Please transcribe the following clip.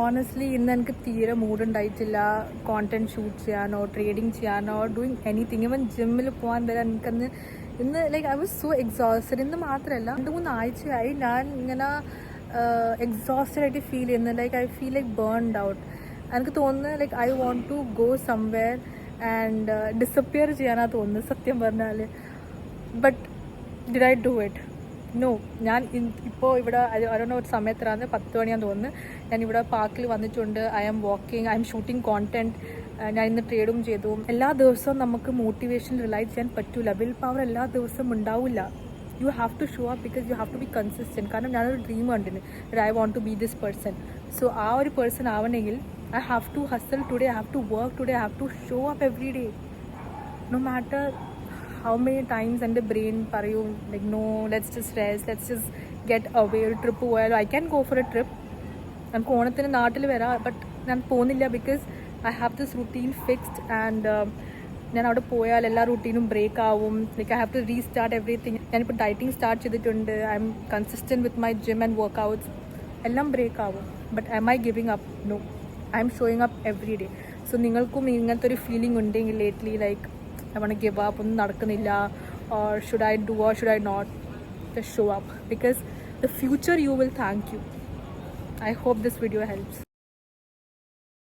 Honestly ഇന്ന് എനിക്ക് തീരെ മൂഡ് ഉണ്ടായിട്ടില്ല കോണ്ടന്റ് ഷൂട്ട് ചെയ്യാനോ ട്രേഡിങ് ചെയ്യാനോ ഡൂയിങ് എനിത്തിങ്. ഇവൻ ജിമ്മിൽ പോകാൻ വരെ എനിക്കന്ന് ഇന്ന് like I was so exhausted. ഇന്ന് മാത്രമല്ല 2-3 ആഴ്ചയായി ഞാൻ ഇങ്ങനെ എക്സോസ്റ്റഡ് ആയിട്ട് ഫീൽ ചെയ്യുന്നത്. Like I feel like burned out. എനിക്ക് തോന്നുന്നത് like I want to go somewhere and disappear ചെയ്യാനാണ് തോന്നുന്നത് സത്യം പറഞ്ഞാൽ. But did I do it? No. ഞാൻ ഇപ്പോൾ ഇവിടെ അരൗണ്ട് ഒരു സമയത്താണ് 10 മണിയാന്ന് തോന്നുന്നു. ഞാനിവിടെ പാർക്കിൽ വന്നിട്ടുണ്ട്. I am walking, I am shooting content. ഞാൻ ഇന്ന് ട്രേഡും ചെയ്തു. എല്ലാ ദിവസവും നമുക്ക് മോട്ടിവേഷൻ റിലൈ ചെയ്യാൻ പറ്റില്ല. വിൽ പവർ എല്ലാ ദിവസവും ഉണ്ടാവില്ല. You have to show up because you have to be consistent. കാരണം ഞാനൊരു ഡ്രീം കണ്ടിന്, I want to be this person. So ആ ഒരു പേഴ്സൺ ആവണമെങ്കിൽ I have to hustle today, I have to work today, I have to show up every day. No matter how many times എൻ്റെ brain പറയും like no, let's just rest, let's just get away. ഒരു trip പോയാലോ, I can go for a trip. നമുക്ക് ഓണത്തിന് നാട്ടിൽ വരാം, but ഞാൻ പോകുന്നില്ല because I have this routine fixed. And ഞാൻ അവിടെ പോയാൽ എല്ലാ റുട്ടീനും ബ്രേക്ക് ആവും. Like I have to restart everything. ഞാനിപ്പോൾ ഡയറ്റിംഗ് സ്റ്റാർട്ട് ചെയ്തിട്ടുണ്ട്. I am consistent with my gym and workouts. എല്ലാം ബ്രേക്ക് ആവും. But am I giving up? No, I am showing up every day. So നിങ്ങൾക്കും ഇങ്ങനത്തെ ഒരു feeling ഉണ്ടെങ്കിൽ lately like I want to give up, ഒന്നും നടക്കുന്നില്ല, or should I do or should I not, just show up because the future you will thank you. I hope this video helps.